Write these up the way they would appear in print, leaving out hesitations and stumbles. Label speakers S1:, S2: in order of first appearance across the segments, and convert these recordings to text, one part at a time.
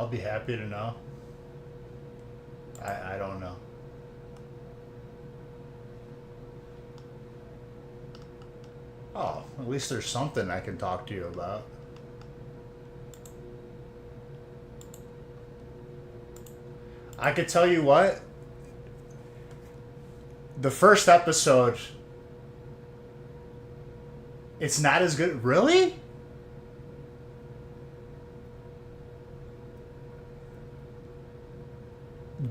S1: I'll be happy to know. I don't know. Oh, at least there's something I can talk to you about. I could tell you what. The first episode, it's not as good. Really?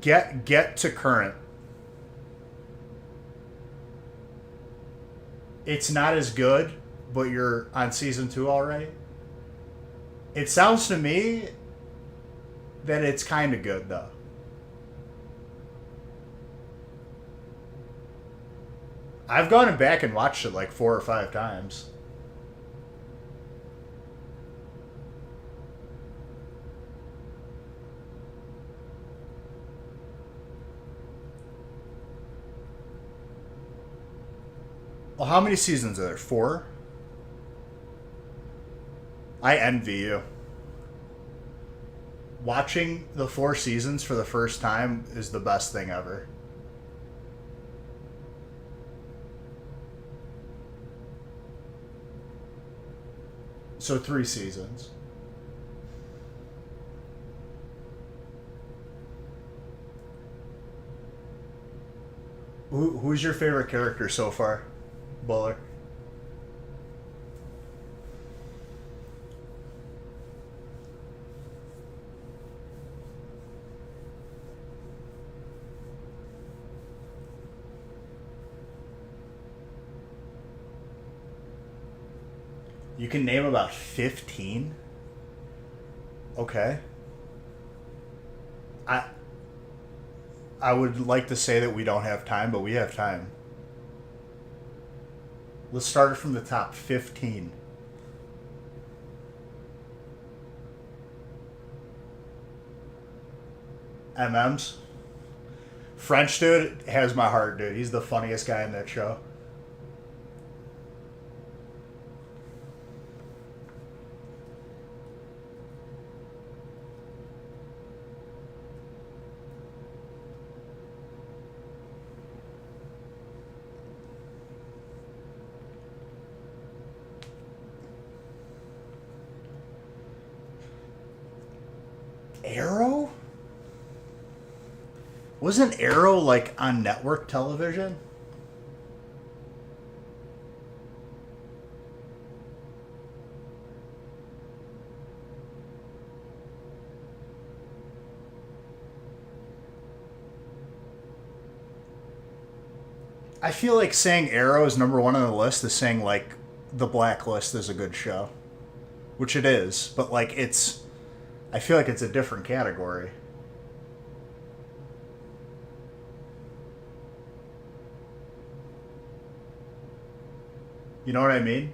S1: Get to current. It's not as good, but you're on season 2 already. It sounds to me that it's kind of good though. I've gone back and watched it like 4 or 5 times. Well, how many seasons are there? 4? I envy you. Watching the 4 seasons for the first time is the best thing ever. So 3 seasons. Who's your favorite character so far, Buller? You can name about 15? Okay. I I would like to say that we don't have time, but we have time. Let's start it from the top. 15. MMs. French dude has my heart, dude. He's the funniest guy in that show. Arrow? Wasn't Arrow like on network television? I feel like saying Arrow is number 1 on the list is saying like The Blacklist is a good show, which it is, but like it's I feel like it's a different category. You know what I mean?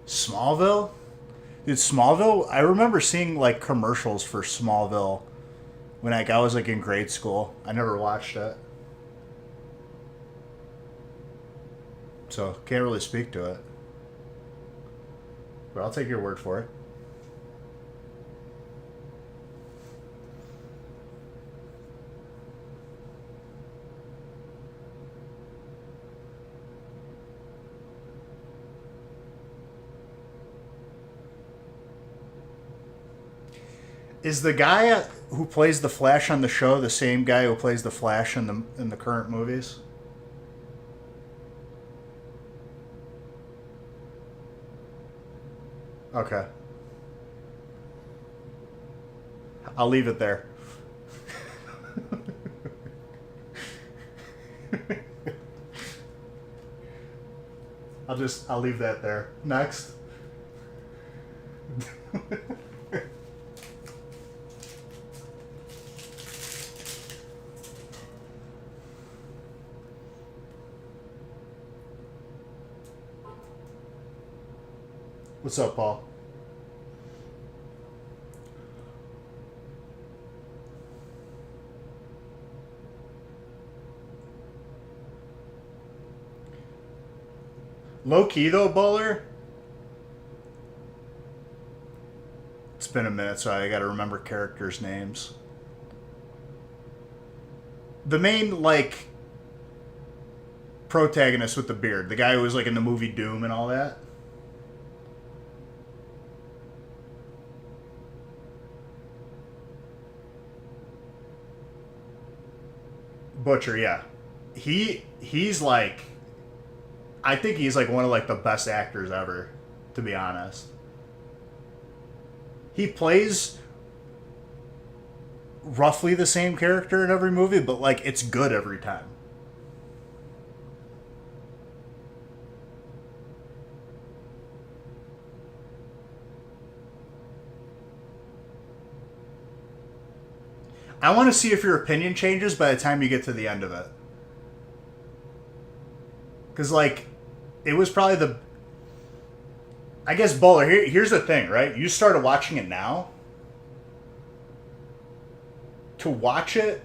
S1: Smallville? Dude, Smallville, I remember seeing like commercials for Smallville when like, I was like in grade school. I never watched it. So can't really speak to it. But I'll take your word for it. Is the guy who plays the Flash on the show the same guy who plays the Flash in the current movies? Okay. I'll leave it there. I'll leave that there. Next. What's up, Paul? Low key though, Bowler. It's been a minute, so I got to remember characters' names. The main like protagonist with the beard, the guy who was like in the movie Doom and all that. Butcher, yeah. He's like, I think he's like one of like the best actors ever, to be honest. He plays roughly the same character in every movie, but like it's good every time. I want to see if your opinion changes by the time you get to the end of it. Because, like, it was probably the. I guess, Bowler, here's the thing, right? You started watching it now. To watch it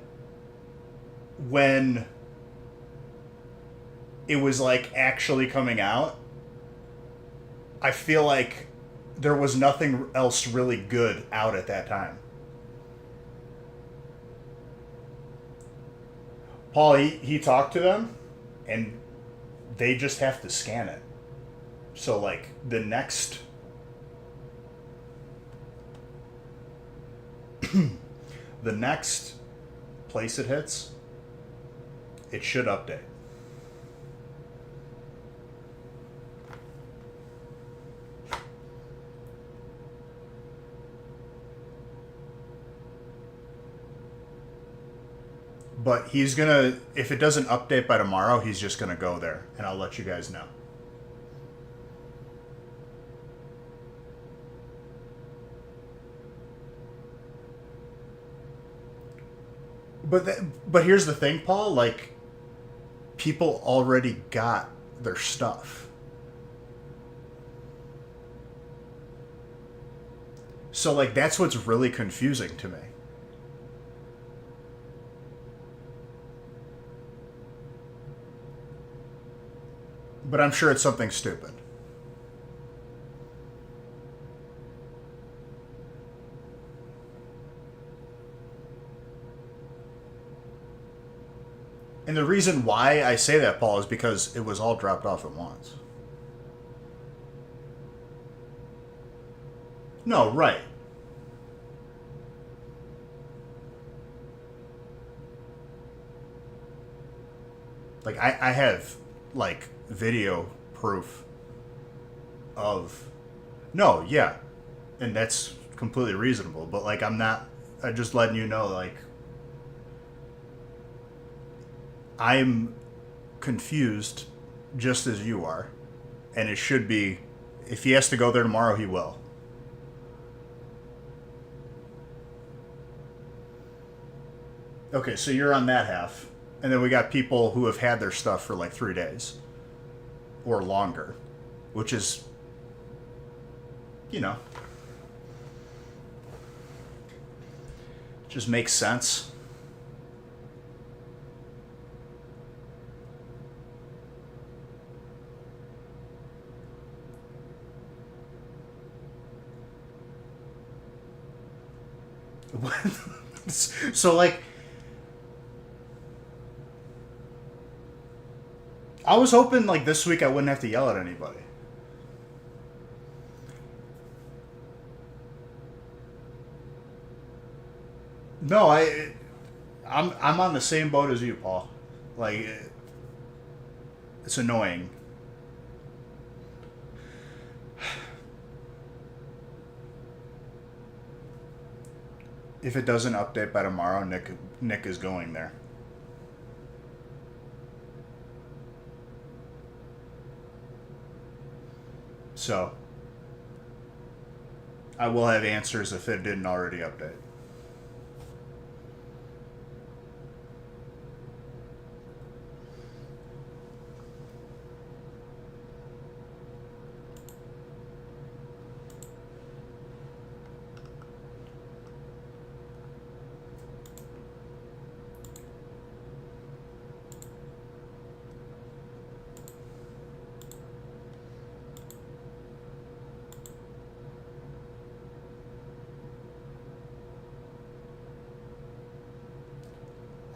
S1: when it was, like, actually coming out, I feel like there was nothing else really good out at that time. Paul, he talked to them, and they just have to scan it. So, like, the next place it hits, it should update. But he's gonna, if it doesn't update by tomorrow, he's just gonna go there, and I'll let you guys know. But here's the thing, Paul. Like, people already got their stuff, so like that's what's really confusing to me. But I'm sure it's something stupid. And the reason why I say that, Paul, is because it was all dropped off at once. No, right. Like, I have, like, video proof of. No, yeah. And that's completely reasonable. But, like, I'm just letting you know, like, I'm confused just as you are. And it should be, if he has to go there tomorrow, he will. Okay, so you're on that half. And then we got people who have had their stuff for like 3 days or longer, which is, you know, just makes sense. So, like, I was hoping, like, this week I wouldn't have to yell at anybody. No, I'm on the same boat as you, Paul. Like, it's annoying. If it doesn't update by tomorrow, Nick is going there. So, I will have answers if it didn't already update.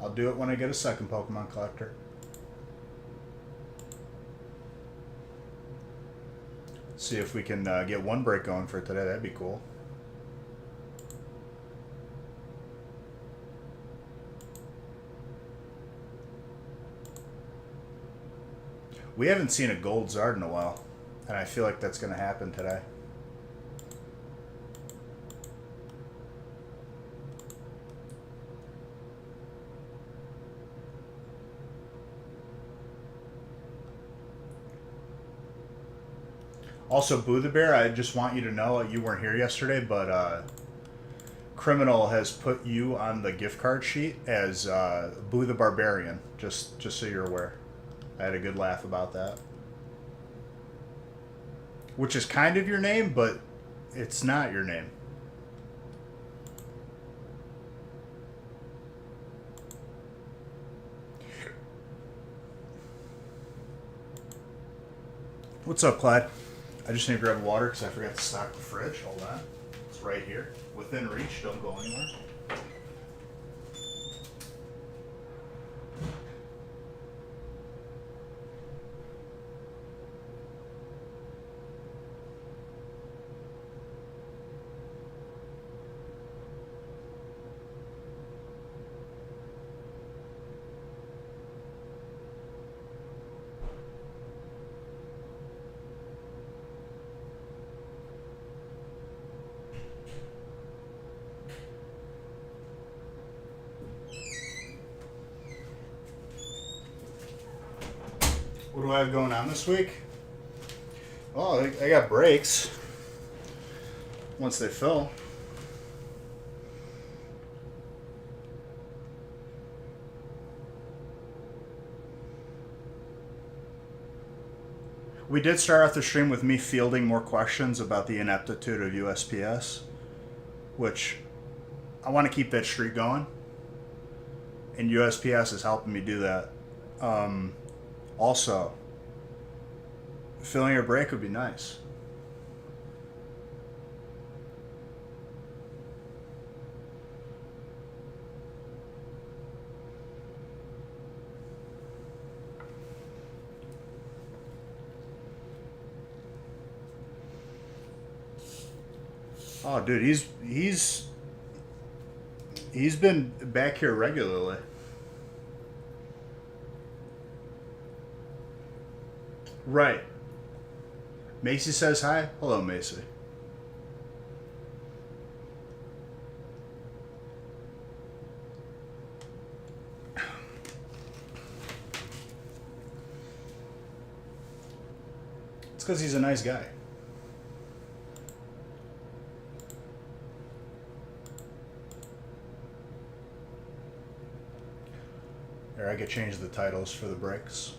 S1: I'll do it when I get a second Pokemon collector. See if we can get one break going for today. That'd be cool. We haven't seen a gold Zard in a while, and I feel like that's going to happen today. Also, Boo the Bear, I just want you to know, you weren't here yesterday, but Criminal has put you on the gift card sheet as Boo the Barbarian, just so you're aware. I had a good laugh about that. Which is kind of your name, but it's not your name. What's up, Clyde? I just need to grab water because I forgot to stock the fridge. Hold on. It's right here. Within reach. Don't go anywhere. What do I have going on this week? Oh, I got breaks. Once they fill. We did start off the stream with me fielding more questions about the ineptitude of USPS, which I want to keep that streak going. And USPS is helping me do that. Also, filling a break would be nice. Oh, dude, he's been back here regularly. Right. Macy says hi. Hello, Macy. It's because he's a nice guy. Here, I could change the titles for the breaks.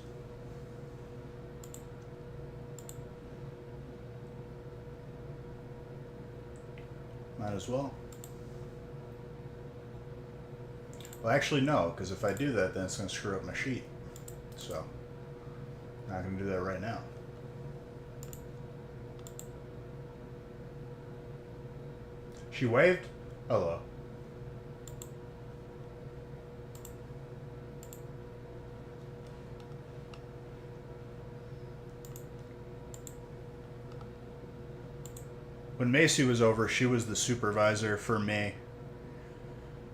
S1: Might as well. Well, actually, no, because if I do that, then it's going to screw up my sheet. So, I'm not going to do that right now. She waved? Hello. When Macy was over, she was the supervisor for me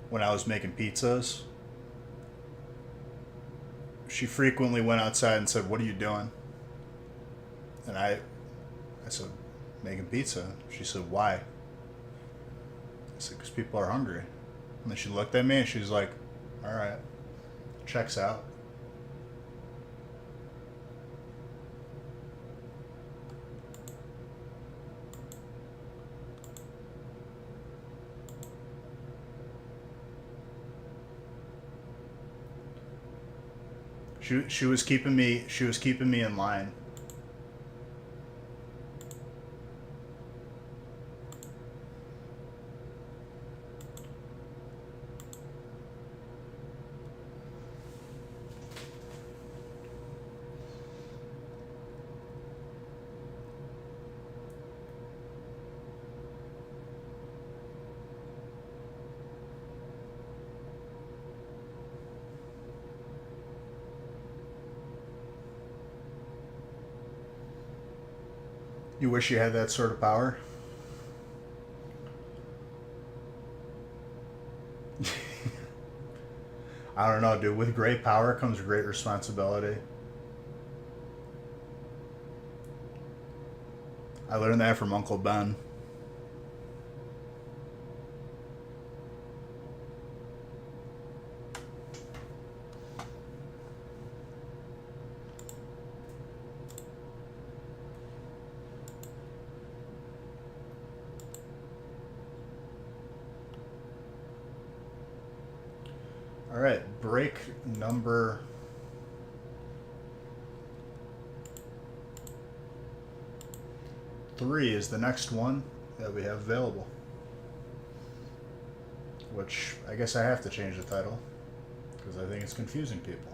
S1: when I was making pizzas. She frequently went outside and said, "What are you doing?" And I said, "Making pizza." She said, "Why?" I said, "Because people are hungry." And then she looked at me and she's like, "All right, checks out." She was keeping me in line. You wish you had that sort of power? I don't know, dude. With great power comes great responsibility. I learned that from Uncle Ben. All right, break number 3 is the next one that we have available. Which I guess I have to change the title because I think it's confusing people.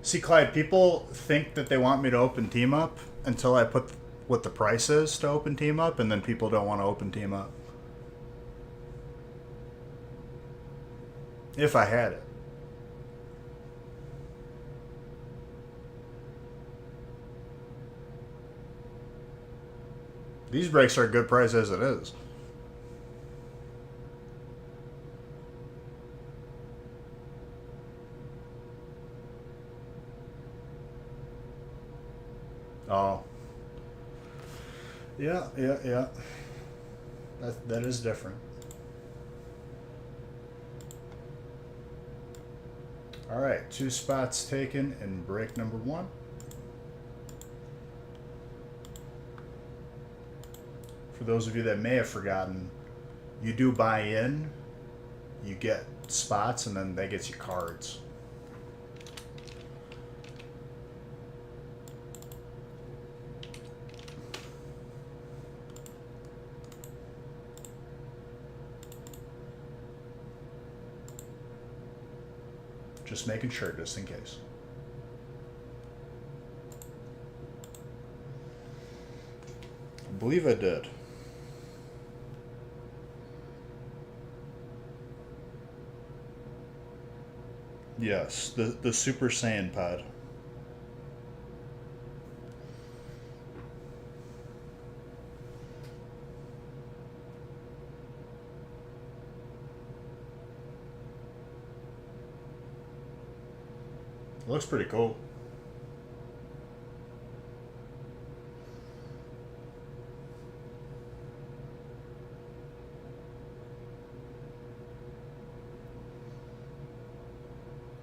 S1: See, Clyde, people think that they want me to open team up until I put what the price is to open team up, and then people don't want to open team up. If I had it. These breaks are a good price as it is. Oh. Yeah, yeah, yeah. That is different. All right, 2 spots taken in break number 1. For those of you that may have forgotten, you do buy in, you get spots, and then that gets you cards. Just making sure, just in case. I believe I did. Yes, the Super Saiyan pod. It looks pretty cool.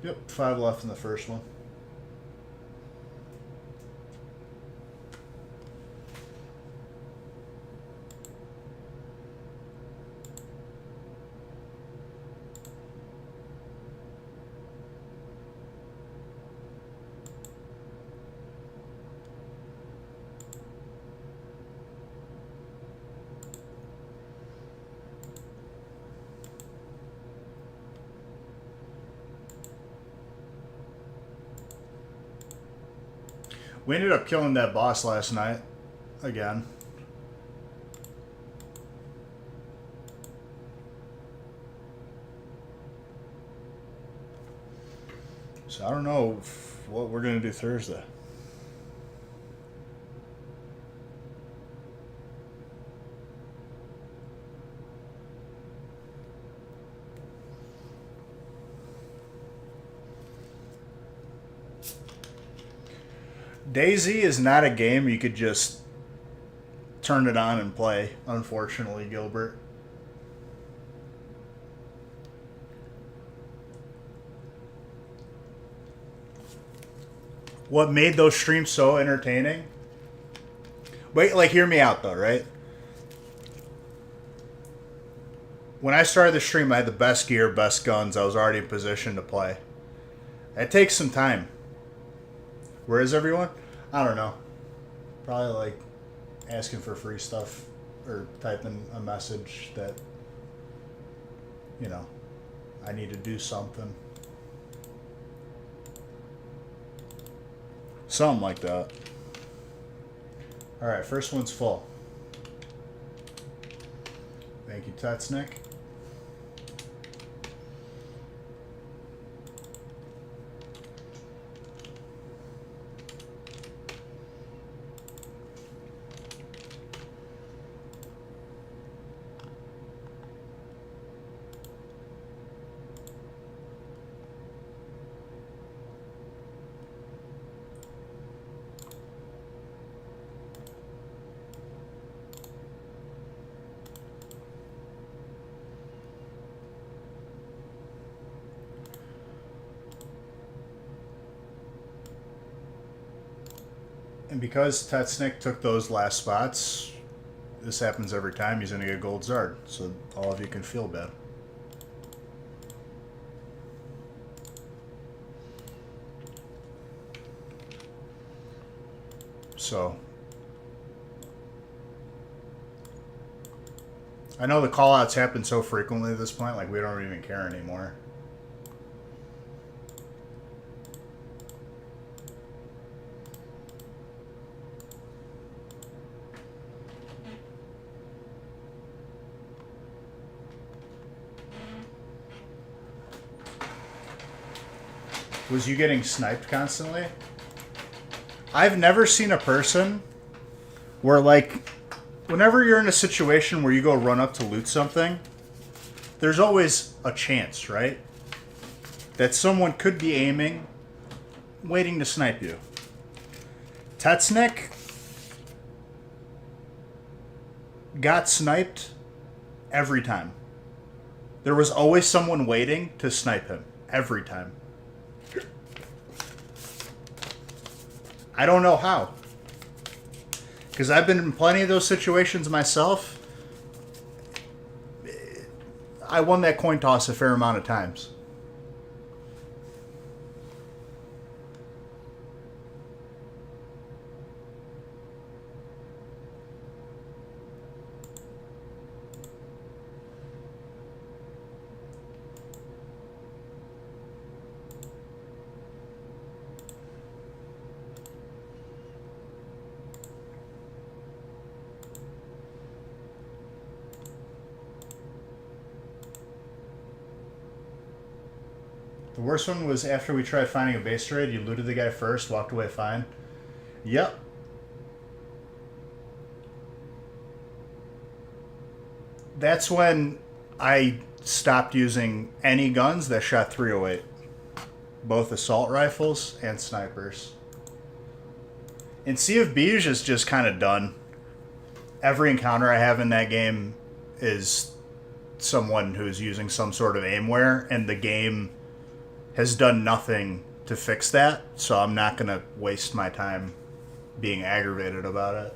S1: Yep, 5 left in the first one. We ended up killing that boss last night. Again. So I don't know what we're going to do Thursday. DayZ is not a game you could just turn it on and play, unfortunately, Gilbert. What made those streams so entertaining? Wait, like, hear me out, though, right? When I started the stream, I had the best gear, best guns. I was already in position to play. It takes some time. Where is everyone? I don't know. Probably like asking for free stuff or typing a message that, you know, I need to do something. Something like that. Alright, first one's full. Thank you, Tetsnick. And because Tetsnick took those last spots, this happens every time, he's going to get gold Zard. So all of you can feel bad. So I know the call-outs happen so frequently at this point, like we don't even care anymore. Was you getting sniped constantly? I've never seen a person where, like, whenever you're in a situation where you go run up to loot something, there's always a chance, right? That someone could be aiming, waiting to snipe you. Tetsnick got sniped every time. There was always someone waiting to snipe him. Every time. I don't know how. Because I've been in plenty of those situations myself. I won that coin toss a fair amount of times. The worst one was after we tried finding a base trade. You looted the guy first, walked away fine. Yep. That's when I stopped using any guns that shot 308. Both assault rifles and snipers. And Sea of Beige is just kind of done. Every encounter I have in that game is someone who's using some sort of aimware, and the game has done nothing to fix that, so I'm not going to waste my time being aggravated about it.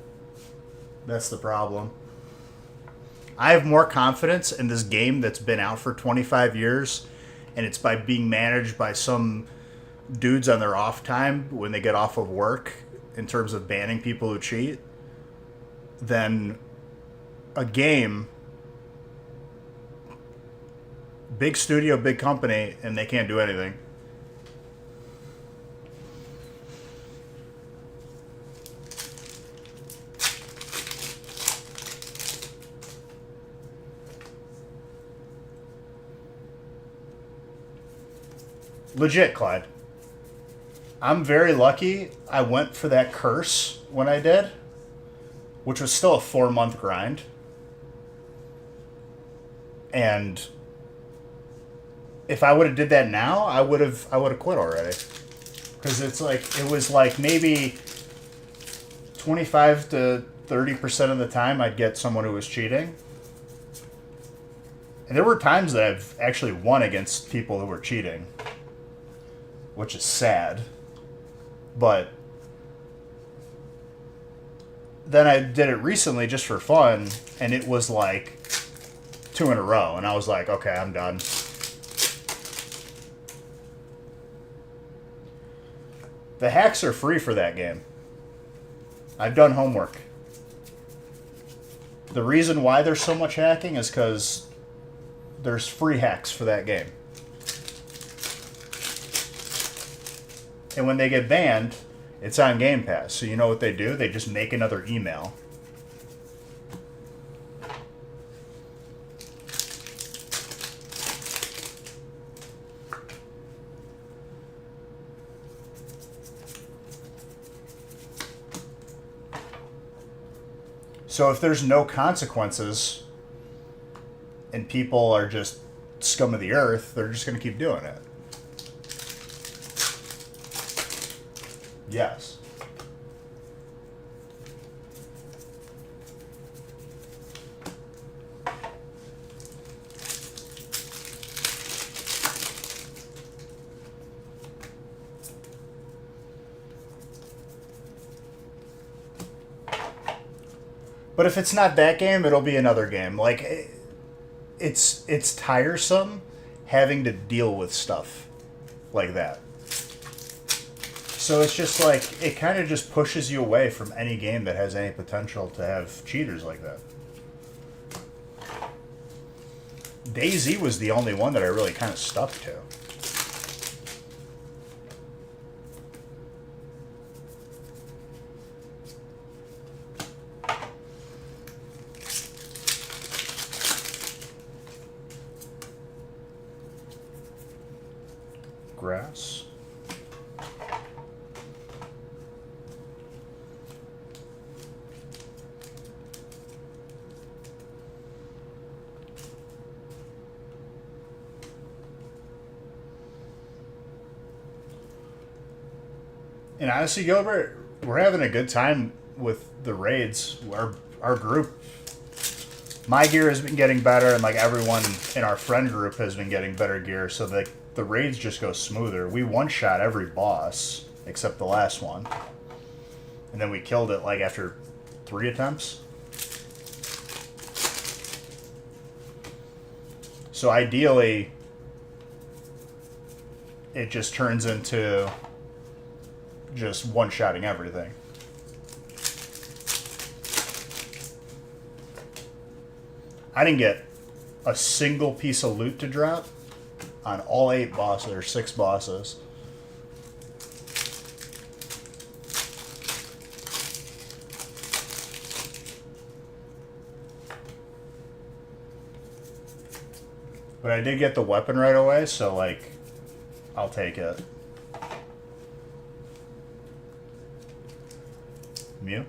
S1: That's the problem. I have more confidence in this game that's been out for 25 years, and it's by being managed by some dudes on their off time when they get off of work in terms of banning people who cheat, than a game. Big studio, big company, and they can't do anything. Legit, Clyde. I'm very lucky I went for that curse when I did, which was still a 4-month grind. And if I would have did that now, I would have quit already. Because it was like maybe 25 to 30% of the time I'd get someone who was cheating. And there were times that I've actually won against people who were cheating, which is sad. But then I did it recently just for fun, and it was like 2 in a row, and I was like, okay, I'm done. The hacks are free for that game. I've done homework. The reason why there's so much hacking is because there's free hacks for that game. And when they get banned, it's on Game Pass. So you know what they do? They just make another email. So if there's no consequences and people are just scum of the earth, they're just going to keep doing it. Yes. But if it's not that game, it'll be another game. Like, it's tiresome having to deal with stuff like that. So it's just like, it kind of just pushes you away from any game that has any potential to have cheaters like that. DayZ was the only one that I really kind of stuck to. Grass. And honestly, Gilbert, we're having a good time with the raids. Our group, my gear has been getting better, and like everyone in our friend group has been getting better gear, so the raids just go smoother. We one-shot every boss except the last one, and then we killed it like after 3 attempts. So ideally, it just turns into just one-shotting everything. I didn't get a single piece of loot to drop on all 8 bosses, or 6 bosses. But I did get the weapon right away, so like, I'll take it. Mew?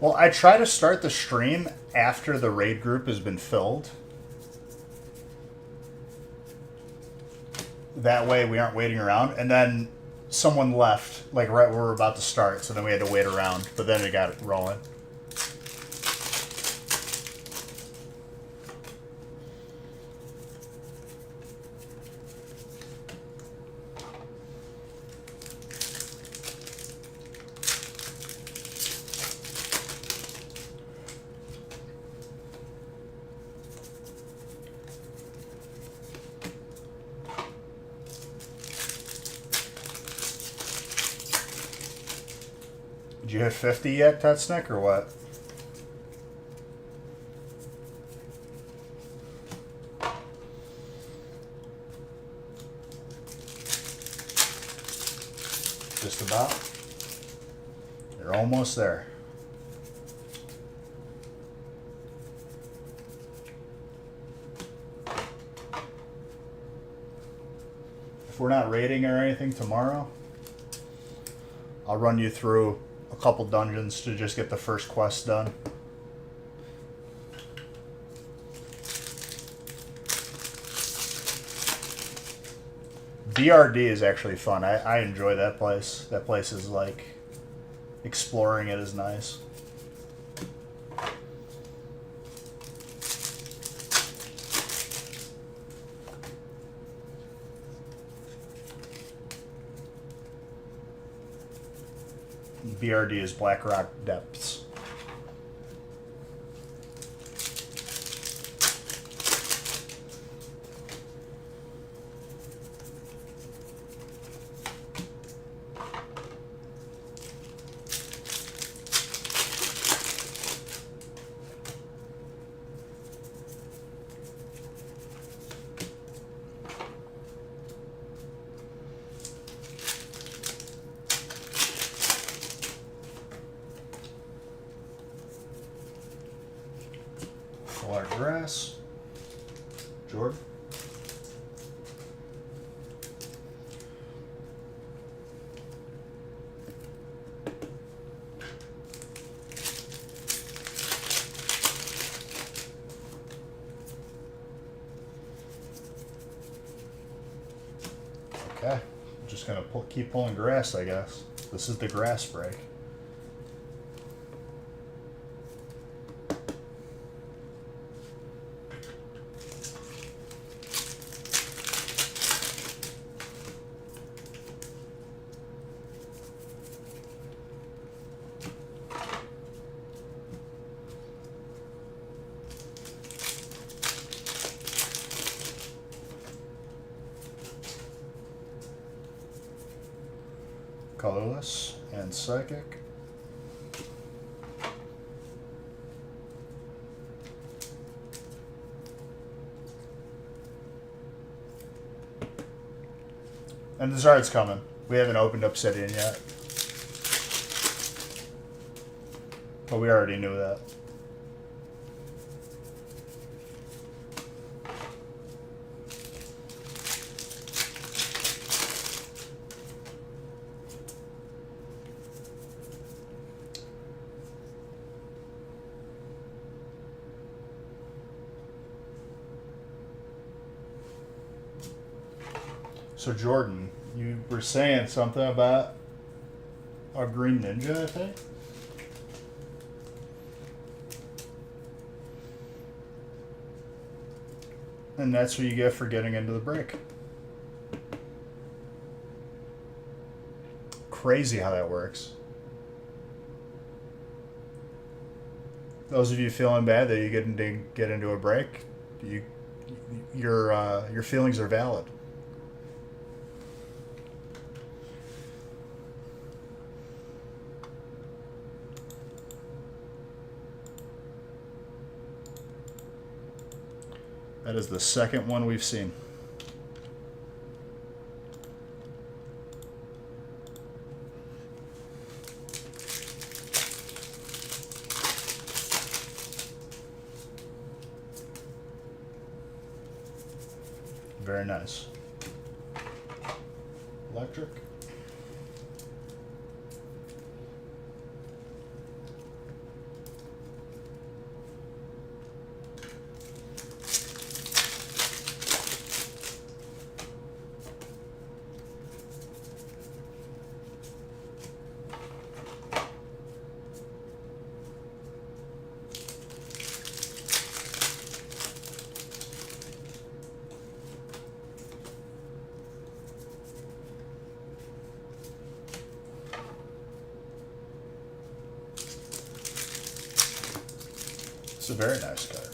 S1: Well, I try to start the stream after the raid group has been filled. That way we aren't waiting around. And then someone left, like right where we're about to start, so then we had to wait around. But then it got rolling. Did you hit 50 yet, Tetsnick, or what? Just about. You're almost there. If we're not raiding or anything tomorrow, I'll run you through a couple dungeons to just get the first quest done. BRD is actually fun. I enjoy that place. That place is like, exploring it is nice. BRD is Blackrock Depths. Water grass. Jordan? Okay. I'm just gonna keep pulling grass, I guess. This is the grass break. Colorless and psychic. And the Zard's coming. We haven't opened Obsidian yet. But we already knew that. So Jordan, you were saying something about a green ninja, I think? And that's what you get for getting into the break. Crazy how that works. Those of you feeling bad that you get into a break, your feelings are valid. That is the second one we've seen. Very nice. Electric. It's a very nice card.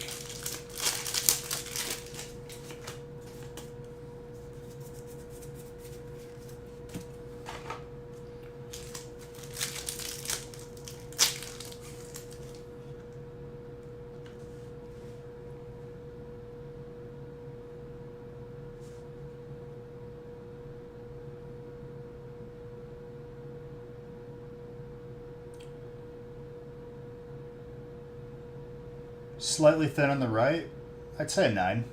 S1: Slightly thin on the right. I'd say a 9.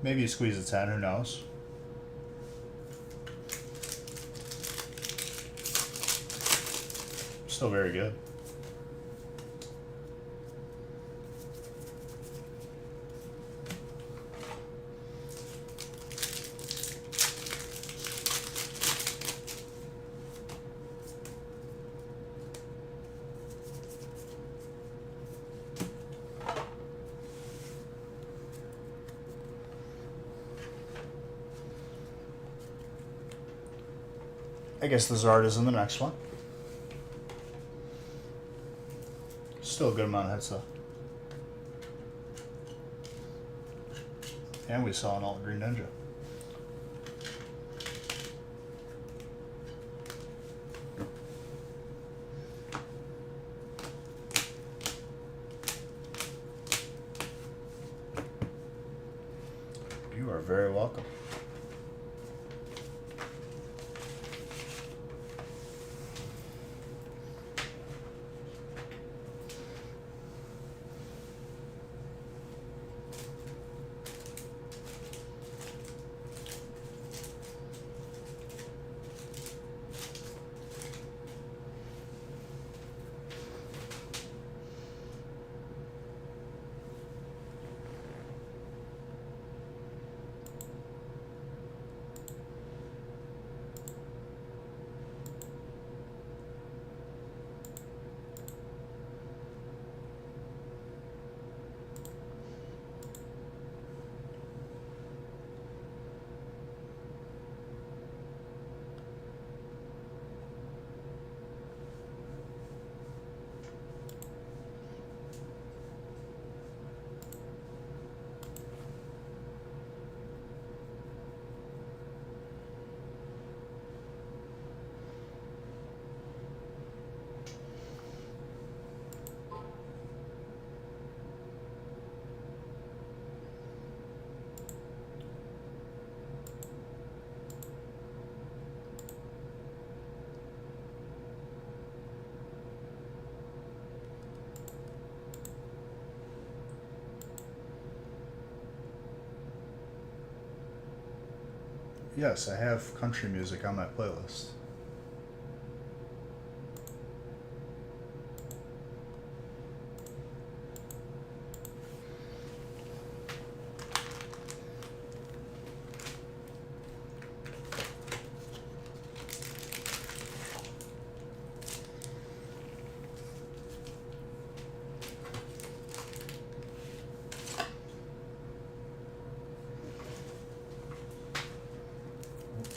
S1: Maybe you squeeze a 10, who knows? Still very good. I guess the Zard is in the next one. Still a good amount of hits though. And we saw an alt green ninja. You are very welcome. Yes, I have country music on my playlist.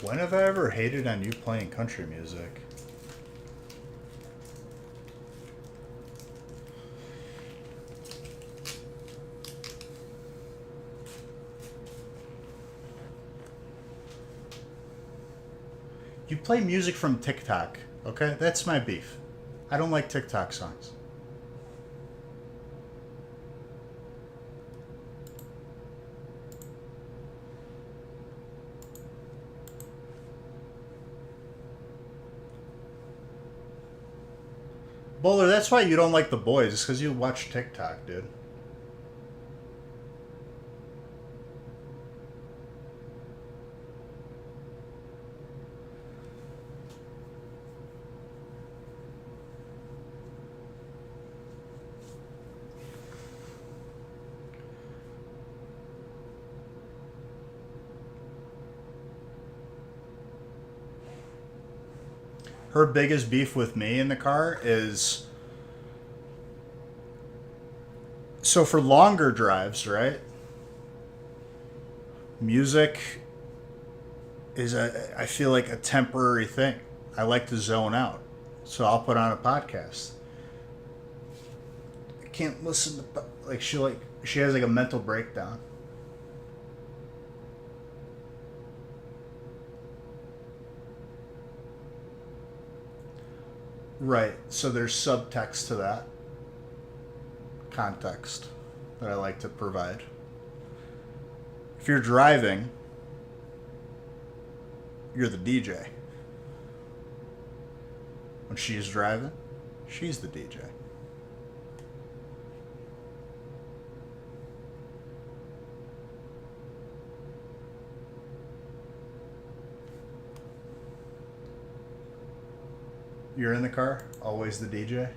S1: When have I ever hated on you playing country music? You play music from TikTok, okay? That's my beef. I don't like TikTok songs. Bowler, that's why you don't like The Boys. It's because you watch TikTok, dude. Her biggest beef with me in the car is, so for longer drives, right? Music is I feel like a temporary thing. I like to zone out. So I'll put on a podcast. I can't listen to she has like a mental breakdown. Right. So there's subtext to that context that I like to provide. If you're driving, you're the DJ. When she's driving, she's the DJ. You're in the car, always the DJ.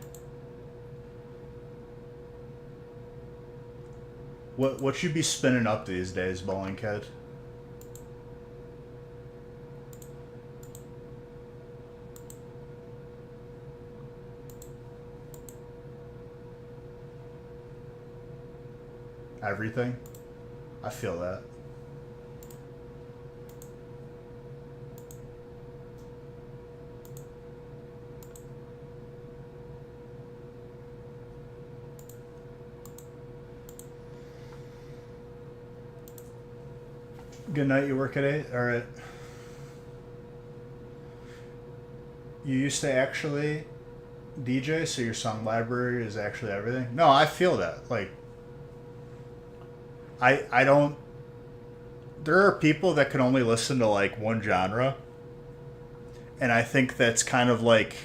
S1: What you be spinning up these days, Bowling Kid? Everything? I feel that. Good night, you work at 8? Alright. You used to actually DJ, so your song library is actually everything? No, I feel that. Like, I don't. There are people that can only listen to like one genre, and I think that's kind of like.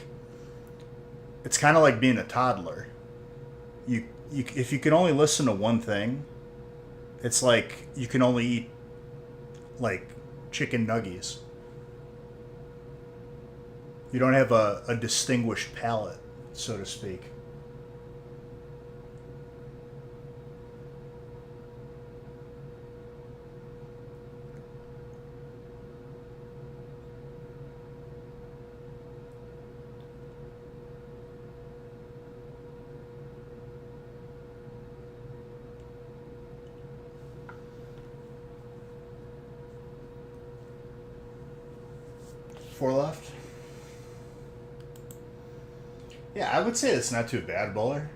S1: It's kind of like being a toddler. You if you can only listen to one thing, it's like you can only eat like chicken nuggies. You don't have a distinguished palate, so to speak. Four left. Yeah, I would say it's not too bad, Bowler.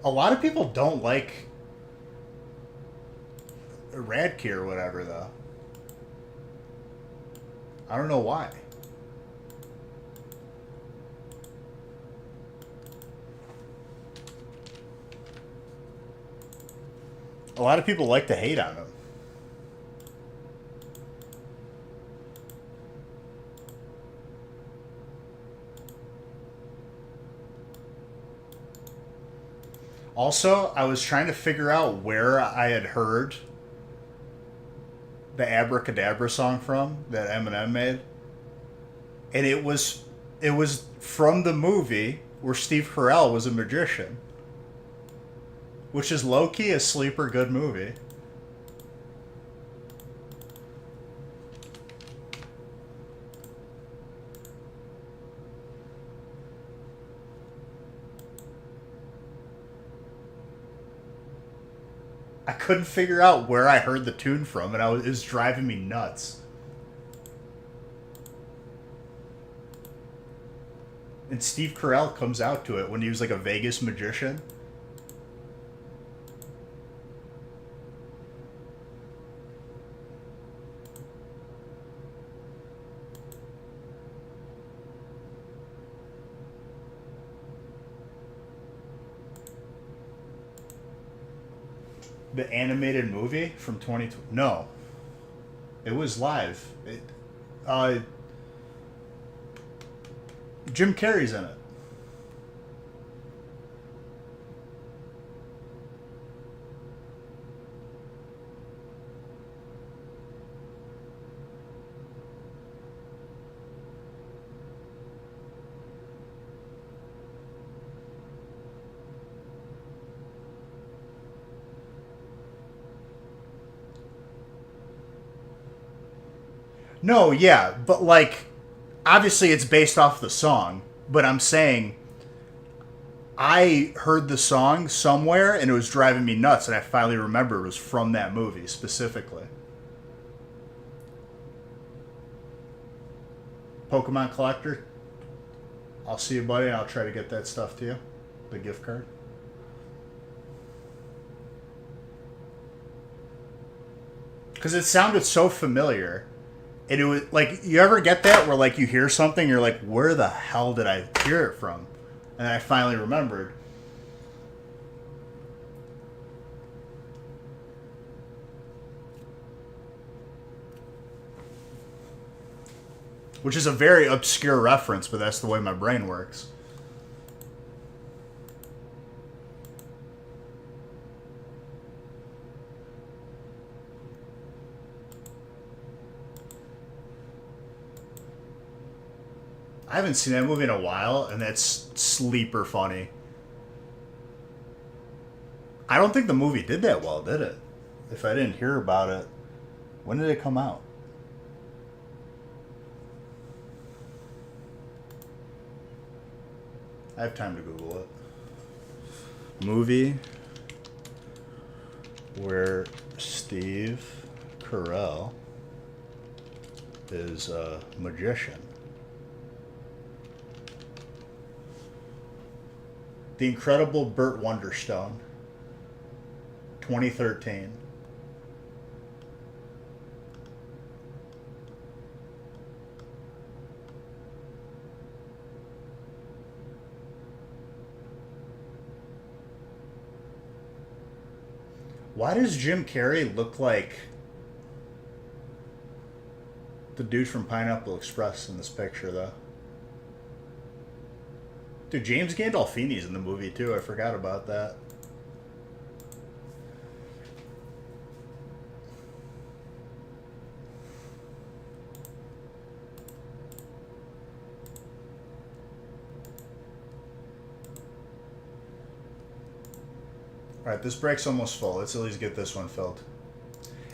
S1: A lot of people don't like Radkey or whatever, though. I don't know why. A lot of people like to hate on him. Also, I was trying to figure out where I had heard the Abracadabra song from that Eminem made. And it was from the movie where Steve Carell was a magician. Which is low-key a sleeper good movie. I couldn't figure out where I heard the tune from, and it was driving me nuts. And Steve Carell comes out to it when he was like a Vegas magician. The animated movie from 2020. No, it was live. Jim Carrey's in it. No, yeah, but like, obviously it's based off the song, but I'm saying I heard the song somewhere and it was driving me nuts, and I finally remember it was from that movie specifically. Pokemon Collector, I'll see you, buddy, and I'll try to get that stuff to you. The gift card. Because it sounded so familiar. And it was like, you ever get that where like you hear something, you're like, where the hell did I hear it from? And I finally remembered. Which is a very obscure reference, but that's the way my brain works. I haven't seen that movie in a while, and that's sleeper funny. I don't think the movie did that well, did it? If I didn't hear about it, when did it come out? I have time to Google it. Movie where Steve Carell is a magician. The Incredible Burt Wonderstone, 2013. Why does Jim Carrey look like the dude from Pineapple Express in this picture, though? Dude, James Gandolfini's in the movie, too. I forgot about that. Alright, this break's almost full. Let's at least get this one filled.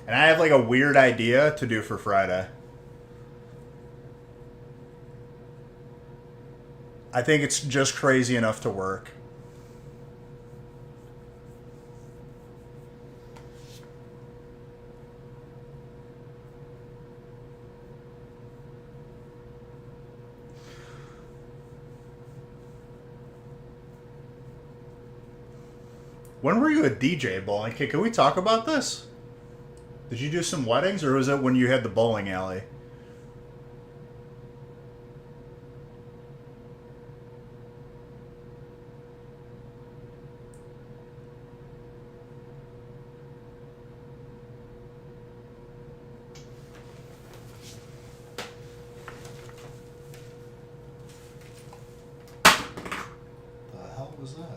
S1: And I have like a weird idea to do for Friday. I think it's just crazy enough to work. When were you a DJ, Bowling Kid? Can we talk about this? Did you do some weddings, or was it when you had the bowling alley? The hell was that?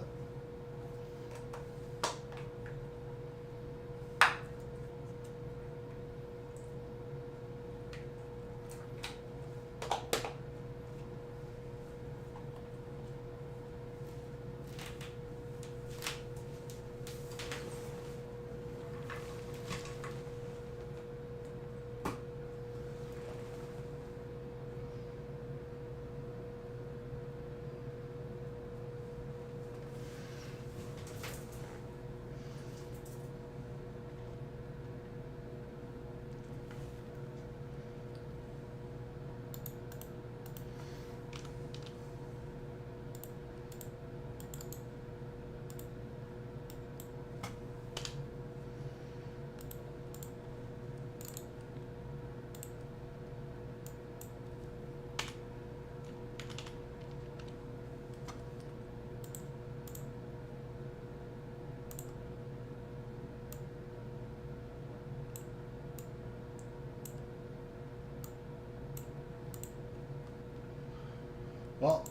S1: Well,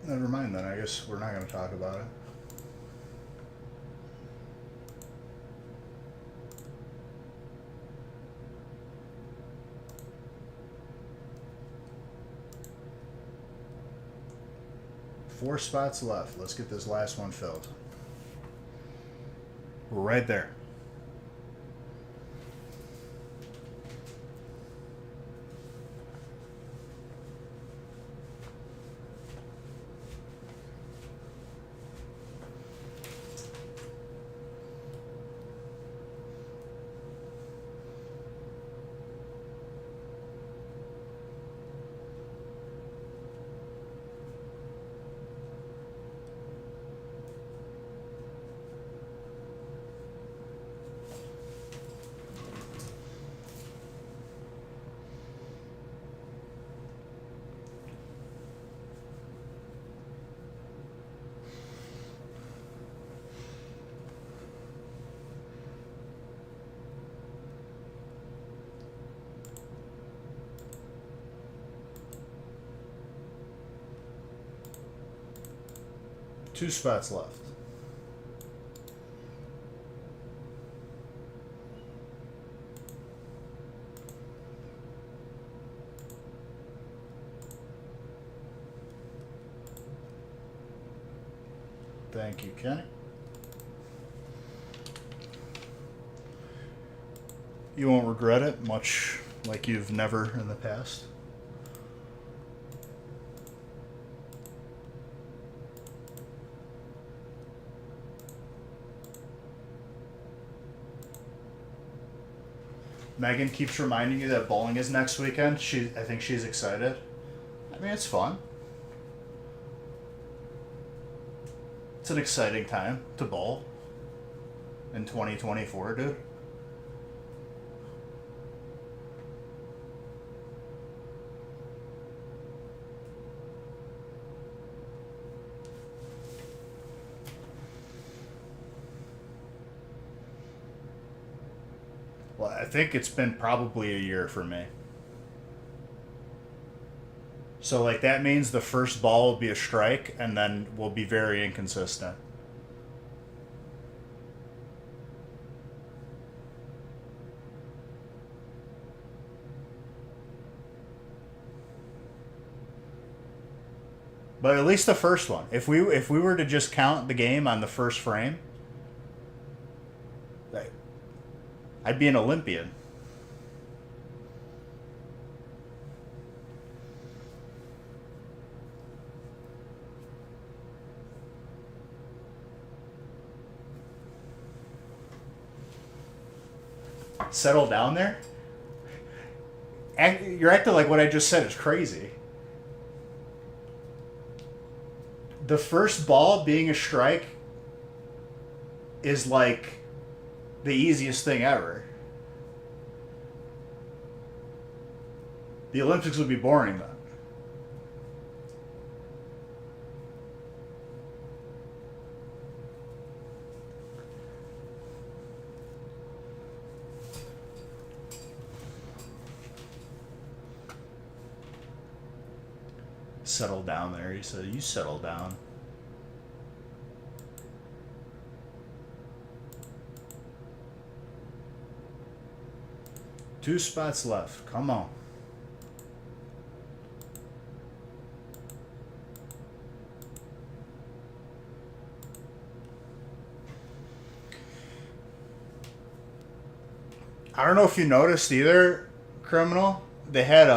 S1: never mind then. I guess we're not going to talk about it. Four spots left. Let's get this last one filled. We're right there. 2 spots left. Thank you, Kenny. You won't regret it, much like you've never in the past. Megan keeps reminding you that bowling is next weekend. I think she's excited. I mean, it's fun. It's an exciting time to bowl in 2024, dude. Well, I think it's been probably a year for me. So, like, that means the first ball will be a strike, and then we'll be very inconsistent. But at least the first one. If we were to just count the game on the first frame, I'd be an Olympian. Settle down there? You're acting like what I just said is crazy. The first ball being a strike is like the easiest thing ever. The Olympics would be boring then. Settle down there, he said. You settle down. Two spots left. Come on. I don't know if you noticed either, Criminal. They had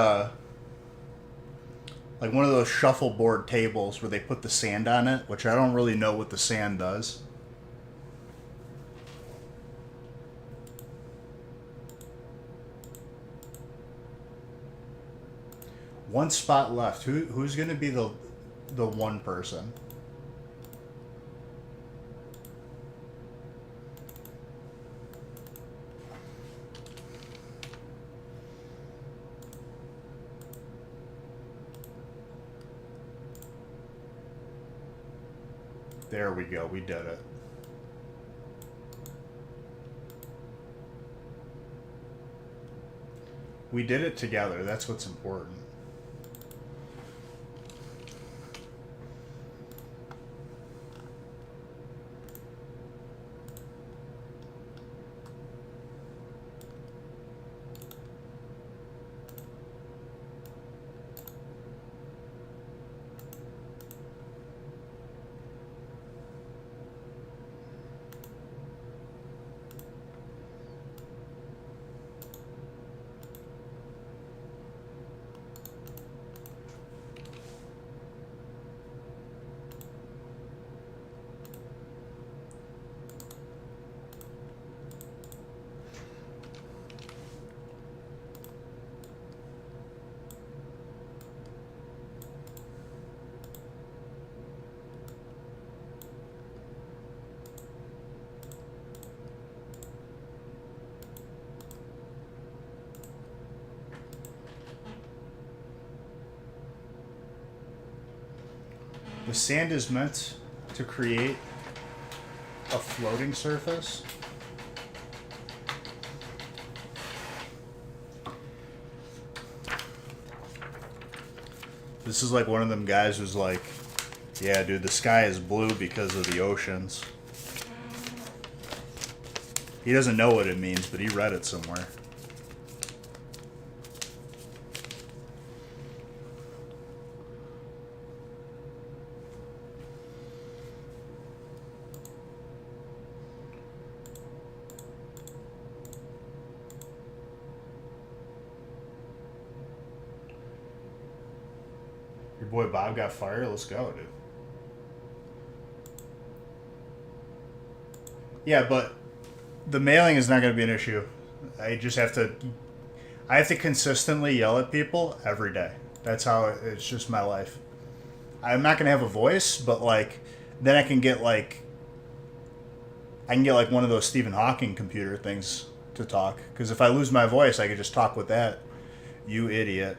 S1: like one of those shuffleboard tables where they put the sand on it, which I don't really know what the sand does. One spot left. Who's going to be the one person? There we go. We did it. We did it together. That's what's important. The sand is meant to create a floating surface. This is like one of them guys who's like, Yeah, dude, the sky is blue because of the oceans. He doesn't know what it means, but he read it somewhere. Your boy Bob got fired? Let's go, dude. Yeah, but the mailing is not going to be an issue. I just have to... I have to consistently yell at people every day. That's how it's just my life. I'm not going to have a voice, but, like, then I can get, like... I can get, like, one of those Stephen Hawking computer things to talk. Because if I lose my voice, I could just talk with that. You idiot.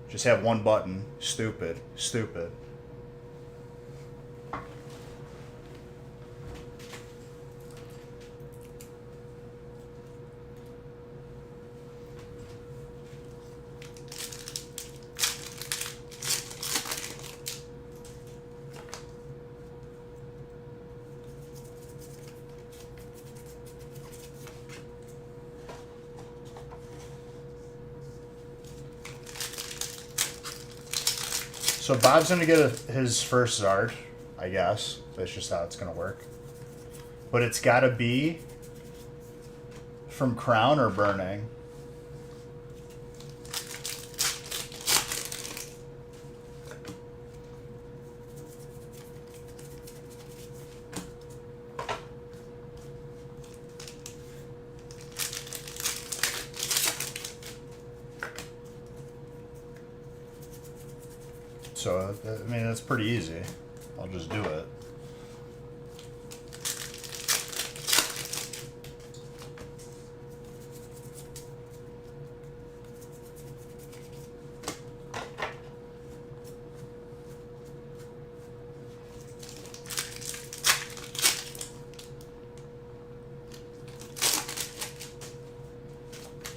S1: Just have one button. Stupid. Stupid. So Bob's going to get his first Zard, I guess. That's just how it's going to work. But it's got to be from Crown or Burning. So, I mean, that's pretty easy. I'll just do it.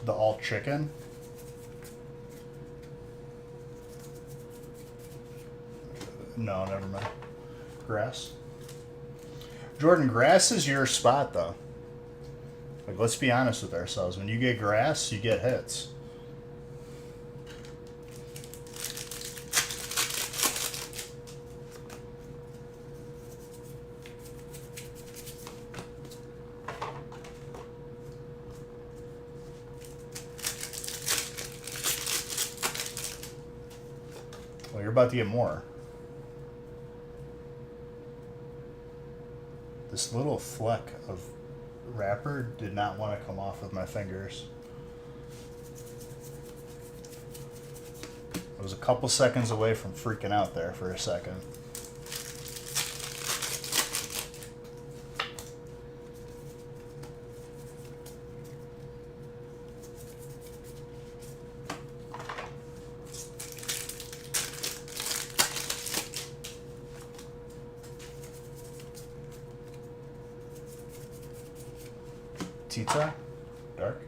S1: The all chicken. No, never mind. Grass. Jordan, grass is your spot, though. Like, let's be honest with ourselves. When you get grass, you get hits. Well, you're about to get more. This little fleck of wrapper did not want to come off with my fingers. I was a couple seconds away from freaking out there for a second. Tita? Dark?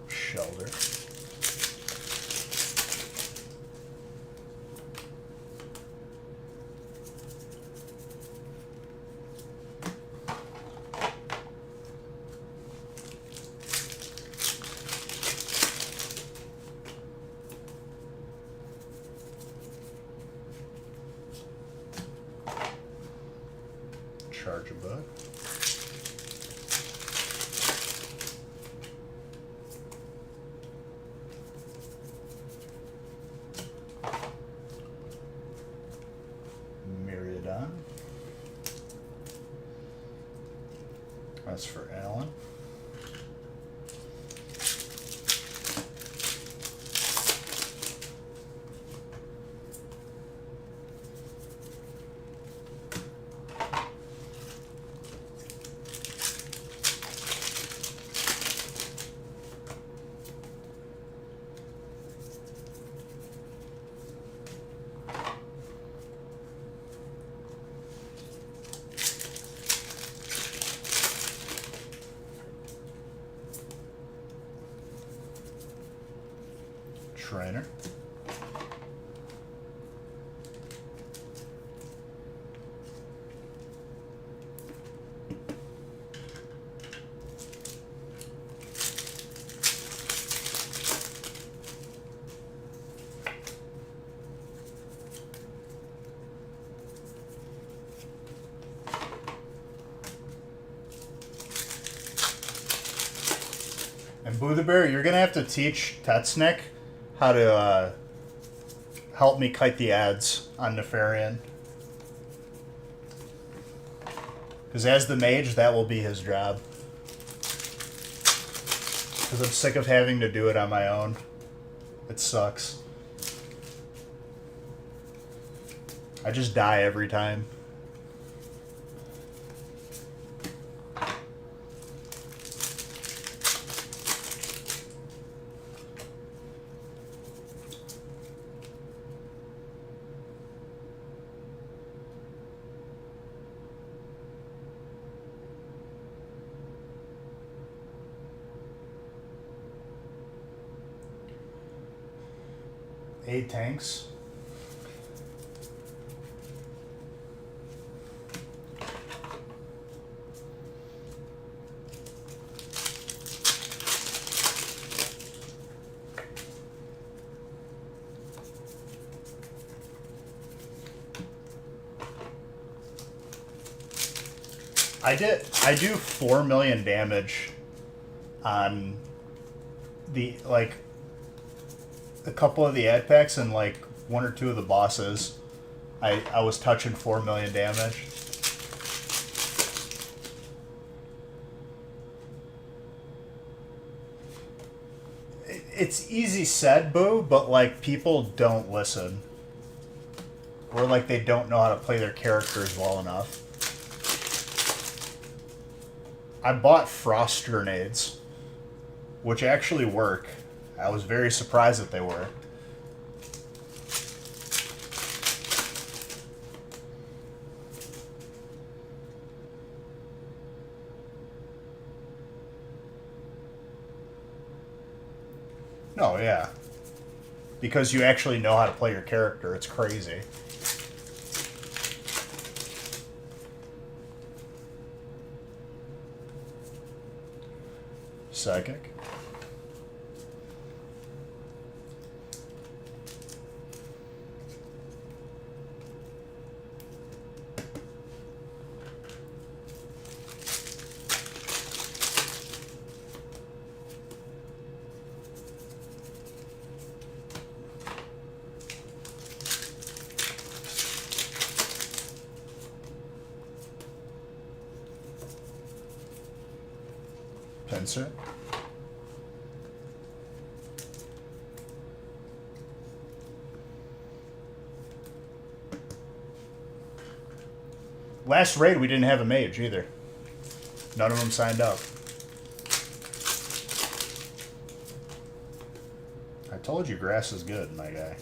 S1: Shelter. Charge a bug. Myriadon. That's for Alan. Trainer. And Boo the Bear, you're gonna have to teach Tetsnick how to help me kite the ads on Nefarian. Because as the mage, that will be his job. Because I'm sick of having to do it on my own. It sucks. I just die every time. Eight tanks. I do 4 million damage on the, like, a couple of the ad packs and like one or two of the bosses. I was touching 4 million damage. It's easy said, Boo, but like people don't listen. Or like they don't know how to play their characters well enough. I bought frost grenades, which actually work. I was very surprised that they were. No, yeah. Because you actually know how to play your character. It's crazy. Psychic. Pincer. Last raid, we didn't have a mage either. None of them signed up. I told you grass is good, my guy.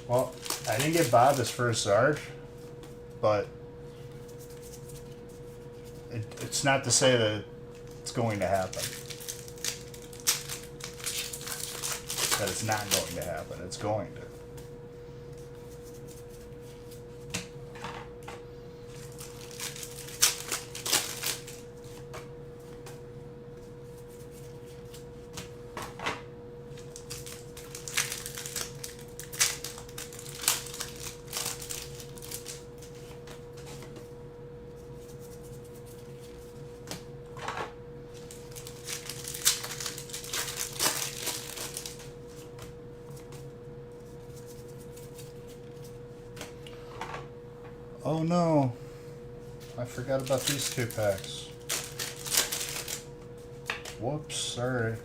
S1: Well, I didn't get Bob his first Zard, but it's not to say that it's going to happen. That it's not going to happen. It's going to. Oh no, I forgot about these 2 packs. Whoops, sorry.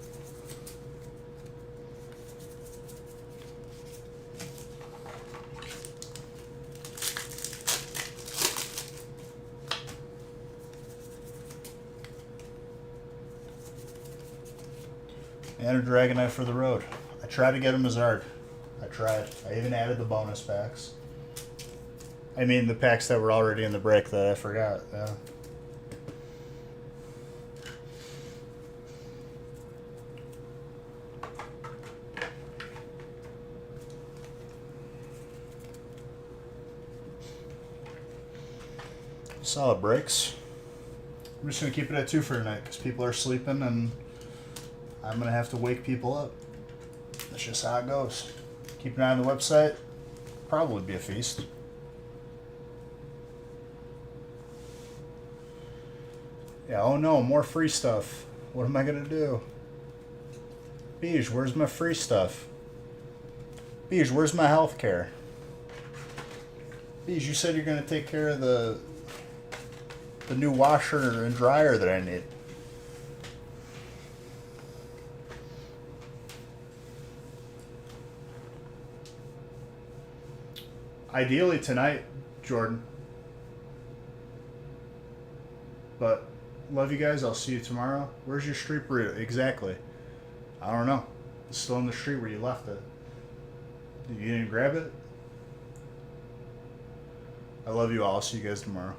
S1: And a Dragonite for the road. I tried to get him a Zard. I tried. I even added the bonus packs. I mean, the packs that were already in the break that I forgot, yeah. Solid breaks. I'm just gonna keep it at 2 for tonight because people are sleeping and I'm gonna have to wake people up. That's just how it goes. Keep an eye on the website. Probably be a feast. Yeah, oh no, more free stuff. What am I gonna do? Beej, where's my free stuff? Beej, where's my health care? Beej, you said you're gonna take care of the new washer and dryer that I need. Ideally tonight, Jordan. But love you guys. I'll see you tomorrow. Where's your street burrito? Exactly. I don't know. It's still in the street where you left it. You didn't grab it? I love you all. I'll see you guys tomorrow.